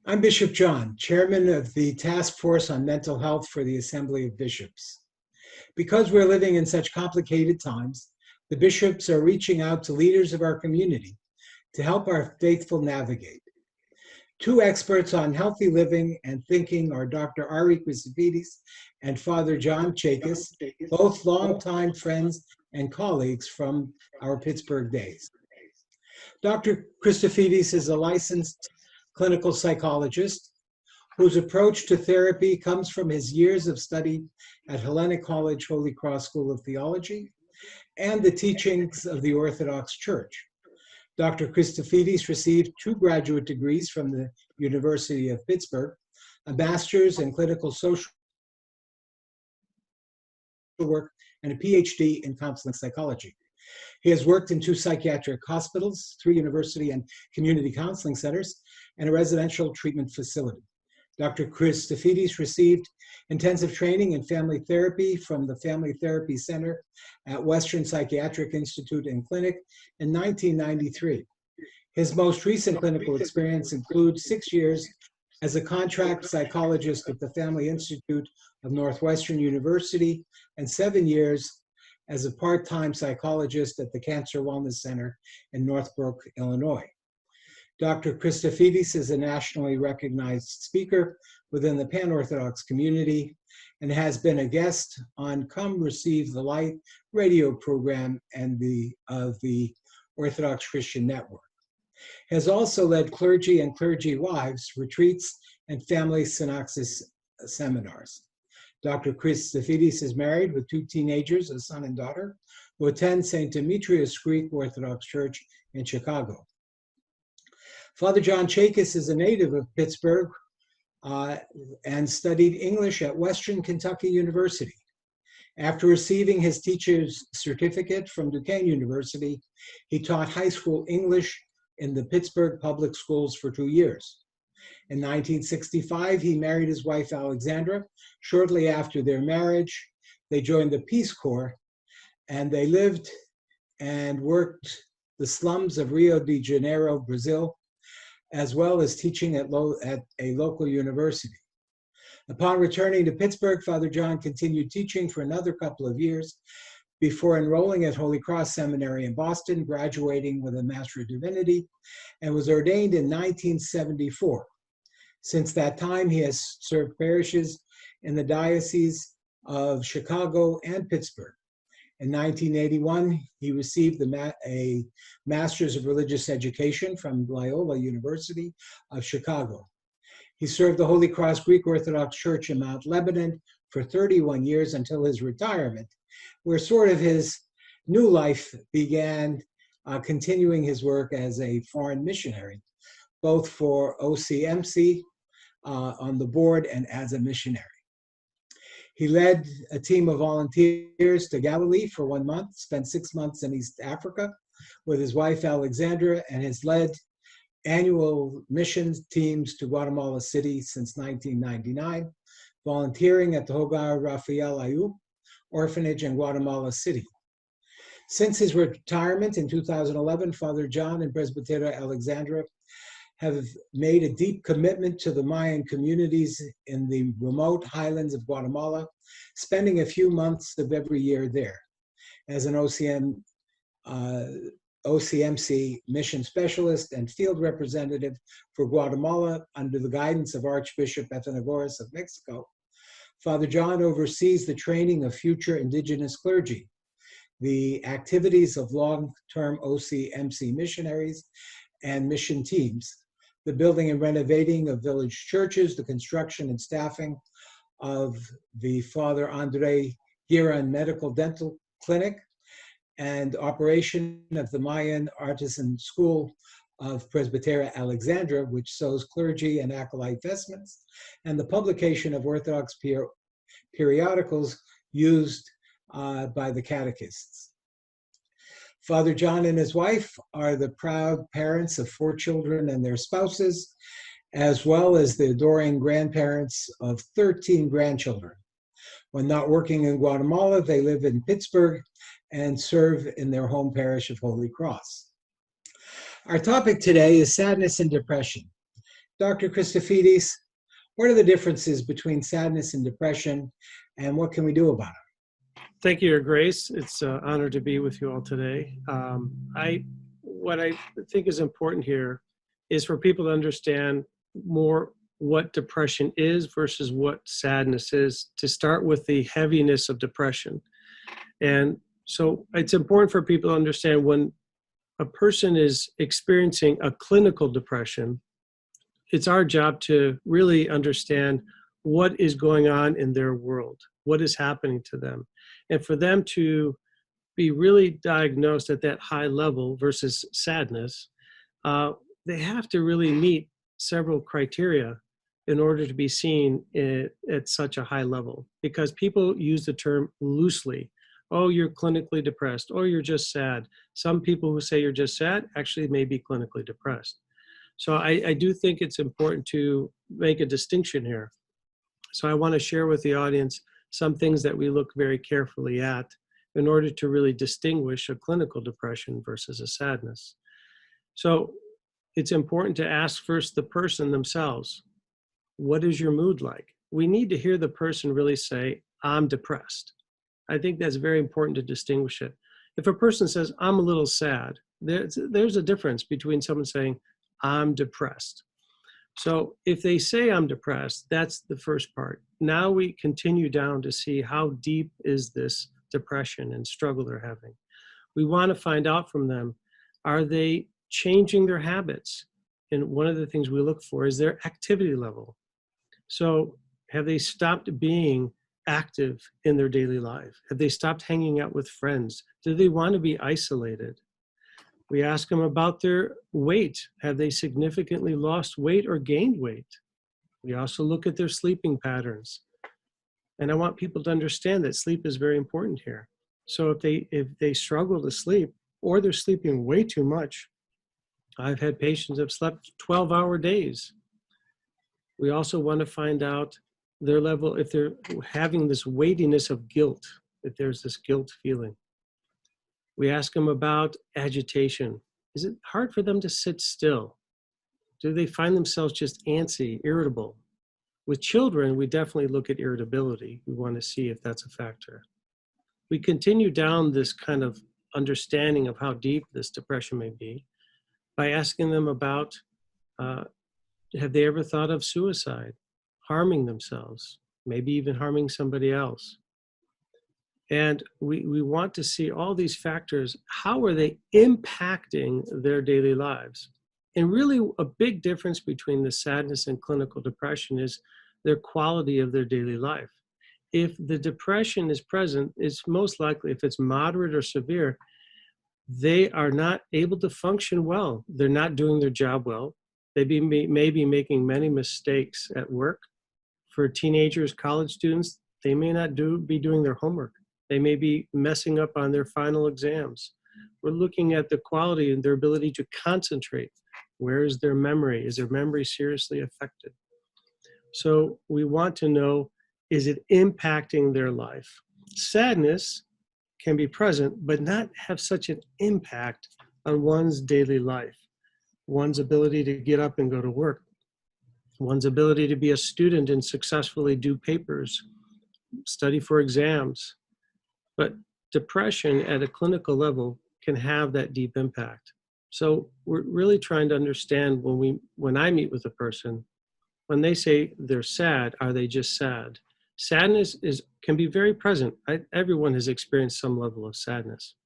I'm Bishop John, chairman of the Task Force on Mental Health for the Assembly of Bishops. Because we're living in such complicated times, the bishops are reaching out to leaders of our community to help our faithful navigate. Two experts on healthy living and thinking are Dr. Ary Christofidis and Father John Chakos, both longtime friends and colleagues from our Pittsburgh days. Dr. Christofidis is a licensed clinical psychologist whose approach to therapy comes from his years of study at Hellenic College Holy Cross School of Theology and the teachings of the Orthodox Church. Dr. Christofidis received 2 graduate degrees from the University of Pittsburgh, a master's in clinical social work, and a PhD in counseling psychology. He has worked in 2 psychiatric hospitals, 3 university and community counseling centers, and a residential treatment facility. Dr. Christofidis received intensive training in family therapy from the Family Therapy Center at Western Psychiatric Institute and Clinic in 1993. His most recent clinical experience includes 6 years as a contract psychologist at the Family Institute of Northwestern University and 7 years as a part-time psychologist at the Cancer Wellness Center in Northbrook, Illinois. Dr. Christofidis is a nationally recognized speaker within the Pan-Orthodox community and has been a guest on Come Receive the Light radio program of the Orthodox Christian Network. He has also led clergy and clergy wives retreats and family synoxis seminars. Dr. Christofidis is married with 2 teenagers, a son and daughter, who attend St. Demetrius Greek Orthodox Church in Chicago. Father John Chakos is a native of Pittsburgh and studied English at Western Kentucky University. After receiving his teacher's certificate from Duquesne University, he taught high school English in the Pittsburgh public schools for 2 years. In 1965, he married his wife, Alexandra. Shortly after their marriage, they joined the Peace Corps, and they lived and worked the slums of Rio de Janeiro, Brazil, as well as teaching at a local university. Upon returning to Pittsburgh, Father John continued teaching for another couple of years before enrolling at Holy Cross Seminary in Boston, graduating with a Master of Divinity, and was ordained in 1974. Since that time, he has served parishes in the Diocese of Chicago and Pittsburgh. In 1981, he received a Master's of Religious Education from Loyola University of Chicago. He served the Holy Cross Greek Orthodox Church in Mount Lebanon for 31 years until his retirement, where sort of his new life began, continuing his work as a foreign missionary, both for OCMC on the board and as a missionary. He led a team of volunteers to Galilee for 1 month, spent 6 months in East Africa with his wife Alexandra, and has led annual missions teams to Guatemala City since 1999, volunteering at the Hogar Rafael Ayub orphanage in Guatemala City. Since his retirement in 2011, Father John and Presbytera Alexandra have made a deep commitment to the Mayan communities in the remote highlands of Guatemala, spending a few months of every year there. As an OCMC mission specialist and field representative for Guatemala under the guidance of Archbishop Athenagoras of Mexico, Father John oversees the training of future indigenous clergy, the activities of long-term OCMC missionaries and mission teams, the building and renovating of village churches, the construction and staffing of the Father Andre Giran Medical Dental Clinic, and operation of the Mayan Artisan School of Presbytera Alexandra, which sews clergy and acolyte vestments, and the publication of Orthodox periodicals used by the catechists. Father John and his wife are the proud parents of 4 children and their spouses, as well as the adoring grandparents of 13 grandchildren. When not working in Guatemala, they live in Pittsburgh and serve in their home parish of Holy Cross. Our topic today is sadness and depression. Dr. Christofidis, what are the differences between sadness and depression, and what can we do about it? Thank you, Your Grace. It's an honor to be with you all today. What I think is important here is for people to understand more what depression is versus what sadness is, to start with the heaviness of depression. And so it's important for people to understand when a person is experiencing a clinical depression, it's our job to really understand what is going on in their world, what is happening to them. And for them to be really diagnosed at that high level versus sadness, they have to really meet several criteria in order to be seen at such a high level, because people use the term loosely. Oh, you're clinically depressed, or you're just sad. Some people who say you're just sad actually may be clinically depressed. So I do think it's important to make a distinction here. So I want to share with the audience some things that we look very carefully at in order to really distinguish a clinical depression versus a sadness. So it's important to ask first the person themselves, what is your mood like? We need to hear the person really say, I'm depressed. I think that's very important to distinguish it. If a person says, I'm a little sad, there's a difference between someone saying, I'm depressed. So if they say I'm depressed, that's the first part. Now we continue down to see how deep is this depression and struggle they're having. We want to find out from them, are they changing their habits? And one of the things we look for is their activity level. So have they stopped being active in their daily life? Have they stopped hanging out with friends? Do they want to be isolated? We ask them about their weight. Have they significantly lost weight or gained weight? We also look at their sleeping patterns. And I want people to understand that sleep is very important here. So if they struggle to sleep, or they're sleeping way too much, I've had patients that have slept 12-hour days. We also want to find out their level, if they're having this weightiness of guilt, if there's this guilt feeling. We ask them about agitation. Is it hard for them to sit still? Do they find themselves just antsy, irritable? With children, we definitely look at irritability. We want to see if that's a factor. We continue down this kind of understanding of how deep this depression may be by asking them about, have they ever thought of suicide, harming themselves, maybe even harming somebody else? And we want to see all these factors. How are they impacting their daily lives? And really a big difference between the sadness and clinical depression is their quality of their daily life. If the depression is present, it's most likely, if it's moderate or severe, they are not able to function well. They're not doing their job well. They may be making many mistakes at work. For teenagers, college students, they may not be doing their homework. They may be messing up on their final exams. We're looking at the quality and their ability to concentrate. Where is their memory? Is their memory seriously affected? So we want to know, is it impacting their life? Sadness can be present, but not have such an impact on one's daily life, one's ability to get up and go to work, one's ability to be a student and successfully do papers, study for exams. But depression at a clinical level can have that deep impact. So we're really trying to understand when I meet with a person, when they say they're sad, are they just sad? Sadness can be very present. Everyone has experienced some level of sadness.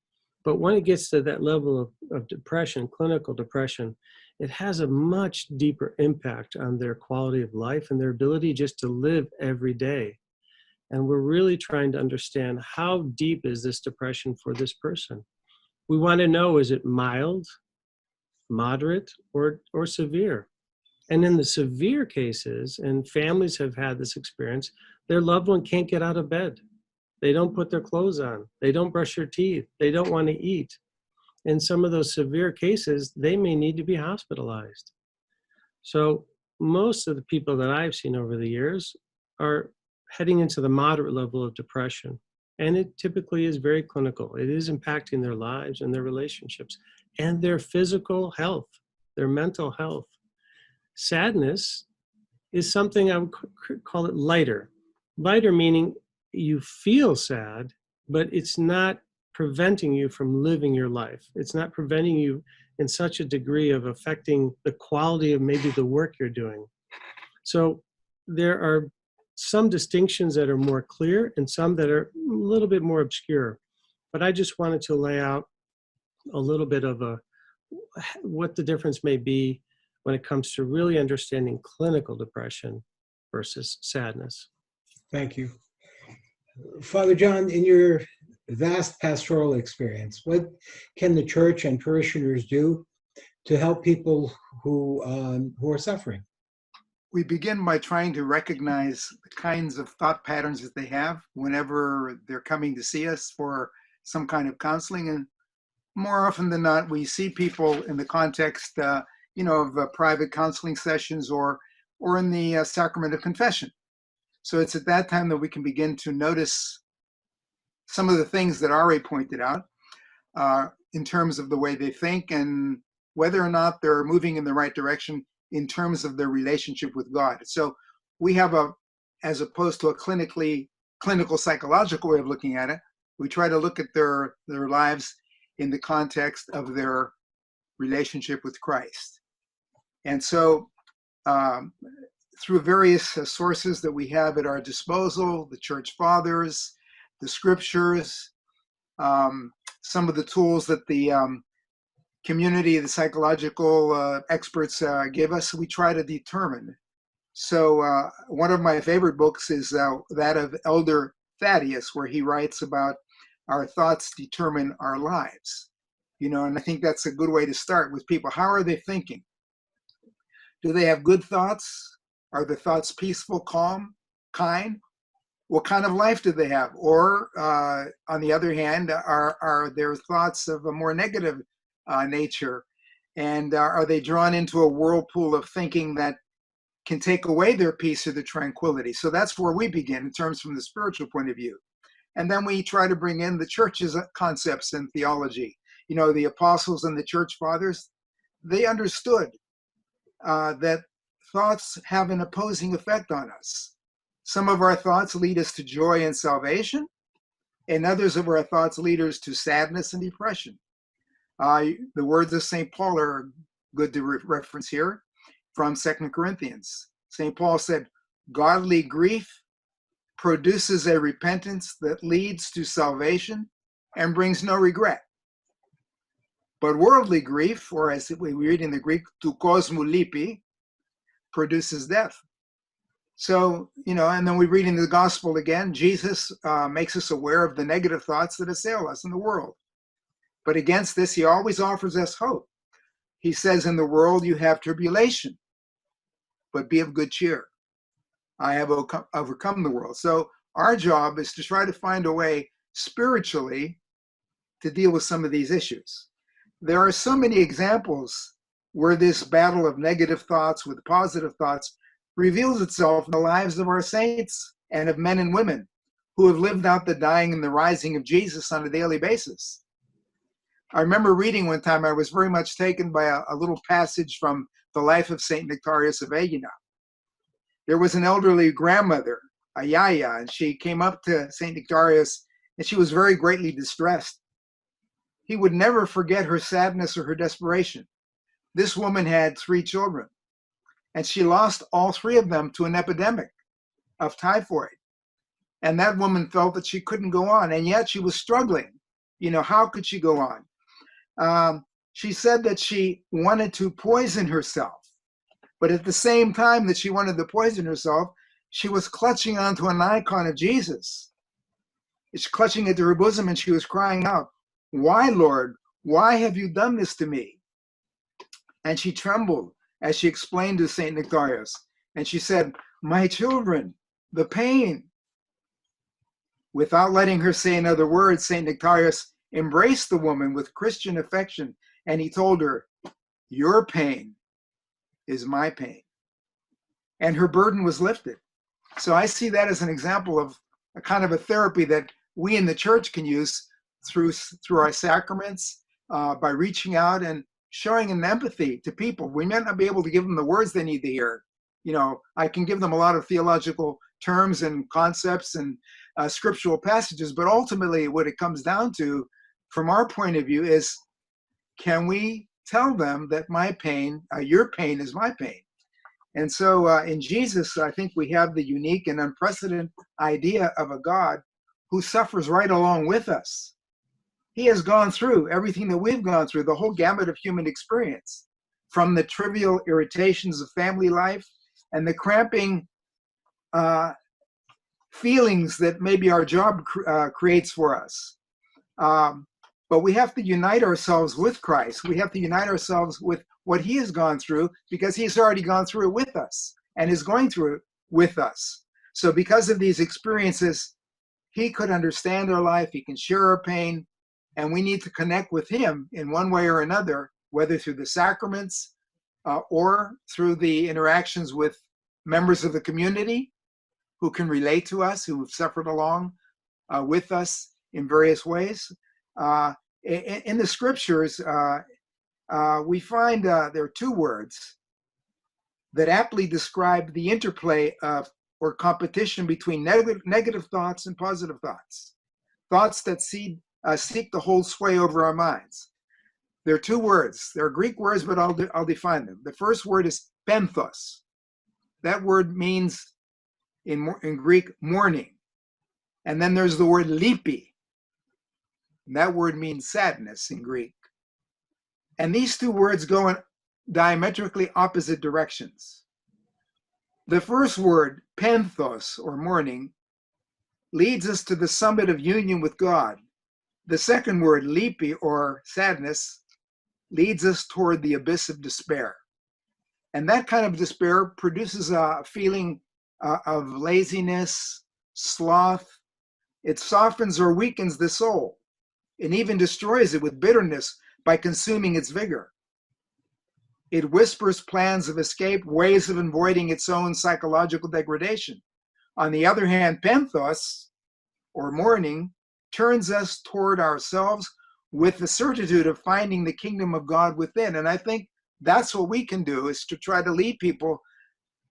But when it gets to that level of depression, clinical depression, it has a much deeper impact on their quality of life and their ability just to live every day. And we're really trying to understand, how deep is this depression for this person? We want to know, is it mild, moderate, or severe? And in the severe cases, and families have had this experience, their loved one can't get out of bed. They don't put their clothes on. They don't brush their teeth. They don't want to eat. In some of those severe cases, they may need to be hospitalized. So most of the people that I've seen over the years are heading into the moderate level of depression. And it typically is very clinical. It is impacting their lives and their relationships and their physical health, their mental health. Sadness is something I would call it lighter. Lighter meaning you feel sad, but it's not preventing you from living your life. It's not preventing you in such a degree of affecting the quality of maybe the work you're doing. So there are some distinctions that are more clear and some that are a little bit more obscure. But I just wanted to lay out a little bit of what the difference may be when it comes to really understanding clinical depression versus sadness. Thank you. Father John, in your vast pastoral experience, what can the church and parishioners do to help people who are suffering? We begin by trying to recognize the kinds of thought patterns that they have whenever they're coming to see us for some kind of counseling. And more often than not, we see people in the context, of private counseling sessions or in the sacrament of confession. So it's at that time that we can begin to notice some of the things that Ary pointed out in terms of the way they think and whether or not they're moving in the right direction in terms of their relationship with God. So we have as opposed to a clinical psychological way of looking at it, we try to look at their lives in the context of their relationship with Christ. And so through various sources that we have at our disposal, the church fathers, the scriptures, some of the tools that the community, the psychological experts give us, we try to determine. So one of my favorite books is that of Elder Thaddeus, where he writes about our thoughts determine our lives. And I think that's a good way to start with people. How are they thinking? Do they have good thoughts? Are the thoughts peaceful, calm, kind? What kind of life do they have? Or on the other hand, are their thoughts of a more negative nature? And are they drawn into a whirlpool of thinking that can take away their peace or their tranquility? So that's where we begin in terms from the spiritual point of view. And then we try to bring in the church's concepts and theology. The apostles and the church fathers, they understood that thoughts have an opposing effect on us. Some of our thoughts lead us to joy and salvation, and others of our thoughts lead us to sadness and depression. The words of St. Paul are good to reference here from 2 Corinthians. St. Paul said, "Godly grief produces a repentance that leads to salvation and brings no regret. But worldly grief, or as we read in the Greek, to kosmoulipi, produces death." So, and then we read in the gospel again, Jesus makes us aware of the negative thoughts that assail us in the world. But against this, he always offers us hope. He says, "In the world you have tribulation, but be of good cheer. I have overcome the world." So our job is to try to find a way spiritually to deal with some of these issues. There are so many examples where this battle of negative thoughts with positive thoughts reveals itself in the lives of our saints and of men and women who have lived out the dying and the rising of Jesus on a daily basis. I remember reading one time, I was very much taken by a little passage from the life of St. Nectarius of Egina. There was an elderly grandmother, a yaya, and she came up to St. Nectarius and she was very greatly distressed. He would never forget her sadness or her desperation. This woman had 3 children, and she lost all 3 of them to an epidemic of typhoid. And that woman felt that she couldn't go on, and yet she was struggling. How could she go on? She said that she wanted to poison herself, but at the same time that she wanted to poison herself, she was clutching onto an icon of Jesus. It's clutching it to her bosom, and she was crying out, "Why, Lord? Why have you done this to me?" And she trembled as she explained to St. Nectarius. And she said, "My children, the pain." Without letting her say another word, St. Nectarius embraced the woman with Christian affection, and he told her, "Your pain is my pain." And her burden was lifted. So I see that as an example of a kind of a therapy that we in the church can use through our sacraments, by reaching out and showing an empathy to people. We may not be able to give them the words they need to hear. You know, I can give them a lot of theological terms and concepts and scriptural passages, but ultimately what it comes down to, from our point of view, is can we tell them that my pain, your pain is my pain? And so in Jesus, I think we have the unique and unprecedented idea of a God who suffers right along with us. He has gone through everything that we've gone through, the whole gamut of human experience, from the trivial irritations of family life and the cramping feelings that maybe our job creates for us. But we have to unite ourselves with Christ. We have to unite ourselves with what he has gone through, because he's already gone through it with us and is going through it with us. So because of these experiences, he could understand our life, he can share our pain, and we need to connect with him in one way or another, whether through the sacraments or through the interactions with members of the community who can relate to us, who have suffered along with us in various ways. In the scriptures, we find there are two words that aptly describe the interplay of or competition between negative thoughts and positive thoughts, thoughts that seek to hold sway over our minds. There are two words. They're Greek words, but I'll define them. The first word is penthos. That word means in Greek mourning. And then there's the word lipi. And that word means sadness in Greek. And these two words go in diametrically opposite directions. The first word, penthos, or mourning, leads us to the summit of union with God. The second word, lipi, or sadness, leads us toward the abyss of despair. And that kind of despair produces a feeling of laziness, sloth. It softens or weakens the soul, and even destroys it with bitterness by consuming its vigor. It whispers plans of escape, ways of avoiding its own psychological degradation. On the other hand, penthos, or mourning, turns us toward ourselves with the certitude of finding the kingdom of God within. And I think that's what we can do, is to try to lead people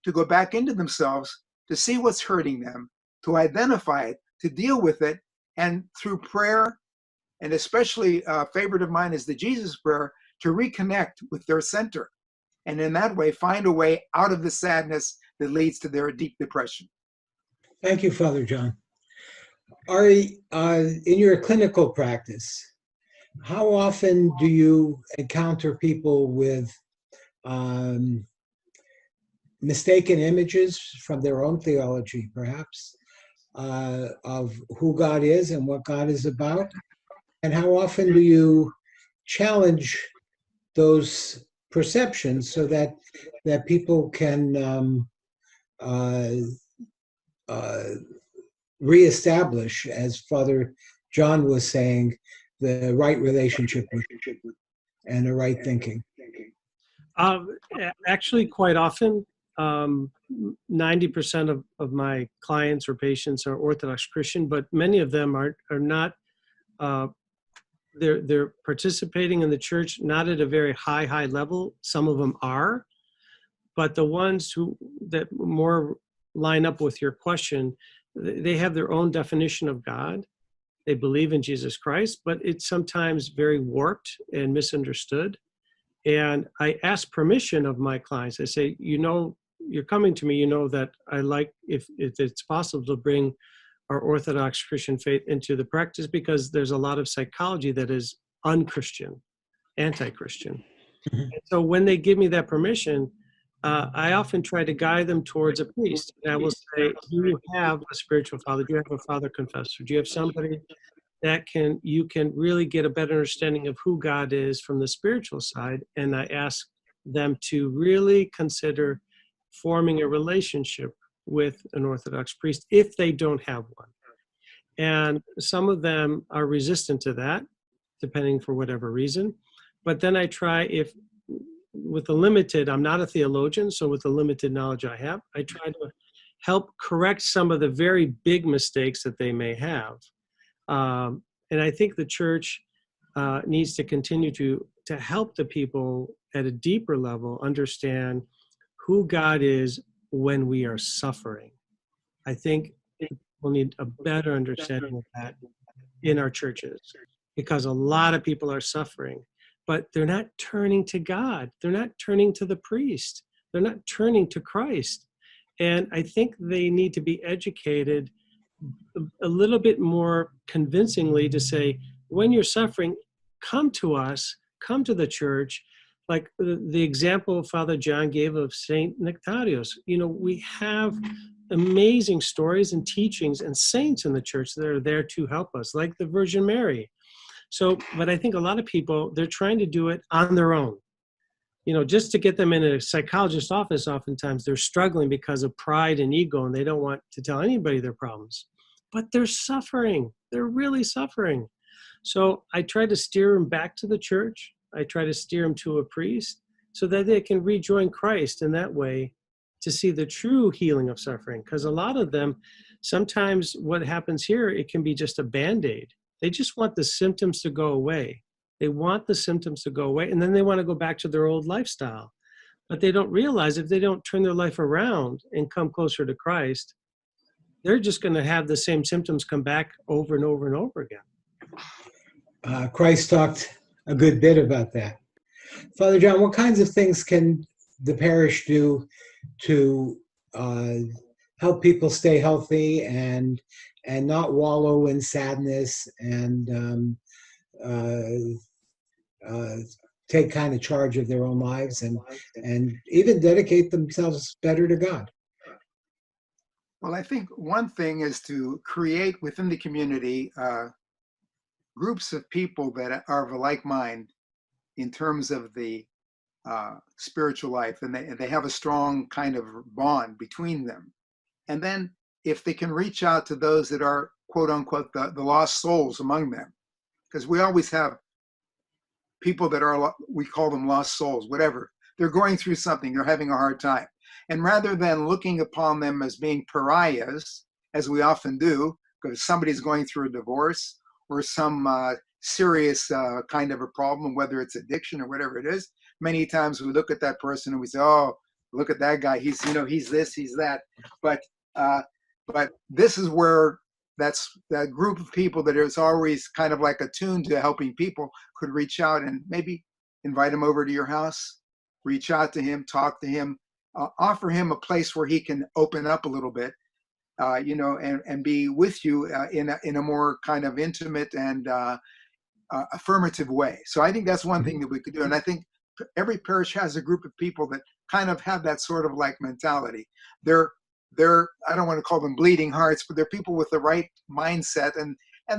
to go back into themselves, to see what's hurting them, to identify it, to deal with it, and through prayer, and especially a favorite of mine is the Jesus prayer, to reconnect with their center. And in that way, find a way out of the sadness that leads to their deep depression. Thank you, Father John. Ary, in your clinical practice, how often do you encounter people with mistaken images from their own theology, perhaps, of who God is and what God is about? And how often do you challenge those perceptions so that people can reestablish, as Father John was saying, the right relationship with and the right thinking? Actually, quite often, 90% of my clients or patients are Orthodox Christian, but many of them are not. They're participating in the church, not at a very high level. Some of them are, but the ones that more line up with your question, they have their own definition of God. They believe in Jesus Christ, but it's sometimes very warped and misunderstood. And I ask permission of my clients. I say, you're coming to me, that I like, if it's possible, to bring our Orthodox Christian faith into the practice, because there's a lot of psychology that is unchristian, anti-Christian. Mhm. And so when they give me that permission, I often try to guide them towards a priest. And I will say, do you have a spiritual father? Do you have a father confessor? Do you have somebody that you can really get a better understanding of who God is from the spiritual side? And I ask them to really consider forming a relationship with an Orthodox priest if they don't have one. And some of them are resistant to that, depending for whatever reason. But then I try, I'm not a theologian, so with the limited knowledge I have, I try to help correct some of the very big mistakes that they may have. And I think the church needs to continue to to help the people at a deeper level understand who God is when we are suffering. I think we'll need a better understanding of that in our churches, because a lot of people are suffering, but they're not turning to God. They're not turning to the priest. They're not turning to Christ. And I think they need to be educated a little bit more convincingly to say, when you're suffering, come to us, come to the church. Like the example Father John gave of Saint Nectarios. You know, we have amazing stories and teachings and saints in the church that are there to help us, like the Virgin Mary. So, but I think a lot of people, they're trying to do it on their own. You know, just to get them in a psychologist's office, oftentimes they're struggling because of pride and ego, and they don't want to tell anybody their problems. But they're suffering. They're really suffering. So I try to steer them back to the church. I try to steer them to a priest so that they can rejoin Christ in that way to see the true healing of suffering. Because a lot of them, sometimes what happens here, it can be just a Band-Aid. They just want the symptoms to go away. They want the symptoms to go away, and then they want to go back to their old lifestyle. But they don't realize if they don't turn their life around and come closer to Christ, they're just going to have the same symptoms come back over and over and over again. Christ talked a good bit about that. Father John, what kinds of things can the parish do to help people stay healthy and not wallow in sadness and take kind of charge of their own lives and even dedicate themselves better to God? Well, I think one thing is to create within the community groups of people that are of a like mind in terms of the spiritual life, and they have a strong kind of bond between them. And then if they can reach out to those that are, quote unquote, the lost souls among them, because we always have people that are, we call them lost souls, whatever. They're going through something, they're having a hard time. And rather than looking upon them as being pariahs, as we often do, because somebody's going through a divorce or some serious kind of a problem, whether it's addiction or whatever it is, many times we look at that person and we say, oh, look at that guy, he's, you know, he's this, he's that. But this is where that group of people that is always kind of like attuned to helping people could reach out and maybe invite him over to your house, reach out to him, talk to him, offer him a place where he can open up a little bit, you know, and be with you in a more kind of intimate and affirmative way. So I think that's one thing that we could do. And I think every parish has a group of people that kind of have that sort of like mentality. They're I don't want to call them bleeding hearts, but they're people with the right mindset, and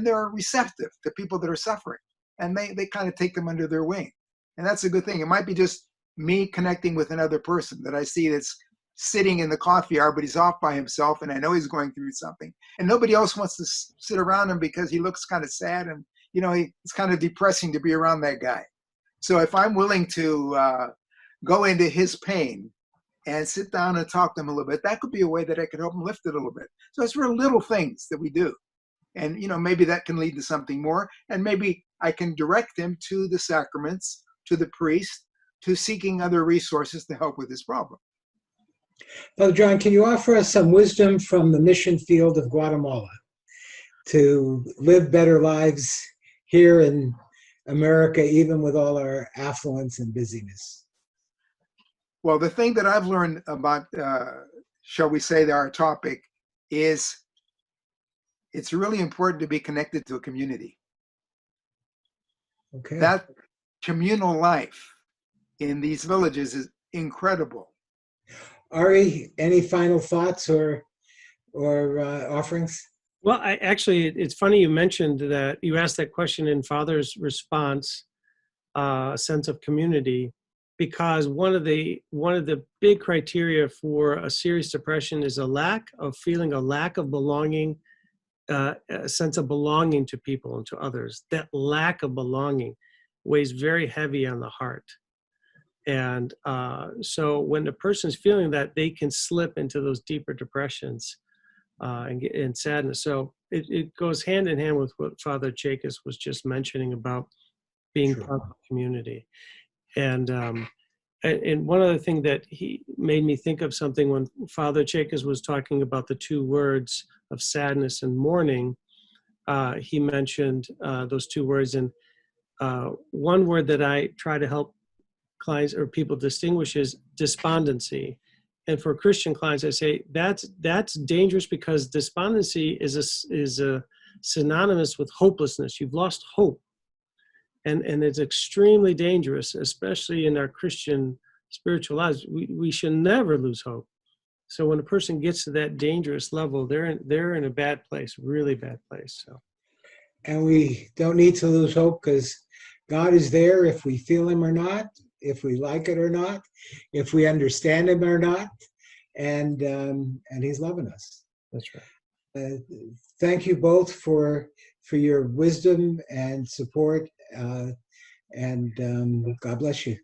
they're receptive to people that are suffering, and they kind of take them under their wing. And that's a good thing. It might be just me connecting with another person that I see that's sitting in the coffee hour, but he's off by himself, and I know he's going through something, and nobody else wants to sit around him because he looks kind of sad, and you know, it's kind of depressing to be around that guy. So if I'm willing to go into his pain and sit down and talk to him a little bit, that could be a way that I could help him lift it a little bit. So it's real little things that we do. And, you know, maybe that can lead to something more. And maybe I can direct him to the sacraments, to the priest, to seeking other resources to help with his problem. Father John, can you offer us some wisdom from the mission field of Guatemala to live better lives here in America, even with all our affluence and busyness? Well, the thing that I've learned about, shall we say, our topic is it's really important to be connected to a community. Okay. That communal life in these villages is incredible. Ary, any final thoughts or offerings? Well, it's funny you mentioned that, you asked that question in Father's response, a sense of community, because one of the big criteria for a serious depression is a lack of belonging, a sense of belonging to people and to others. That lack of belonging weighs very heavy on the heart. And so when a person's feeling that, they can slip into those deeper depressions and sadness. So it goes hand in hand with what Father Chakos was just mentioning about being Sure. part of the community. And one other thing that he made me think of something when Father Chakos was talking about the two words of sadness and mourning. He mentioned those two words, and one word that I try to help clients or people distinguish is despondency. And for Christian clients, I say that's dangerous because despondency is a synonymous with hopelessness. You've lost hope, and it's extremely dangerous, especially in our Christian spiritual lives. We should never lose hope. So when a person gets to that dangerous level, they're in a bad place, really bad place. So. And we don't need to lose hope because God is there if we feel him or not, if we like it or not, if we understand him or not, and he's loving us. That's right. Thank you both for your wisdom and support, and God bless you.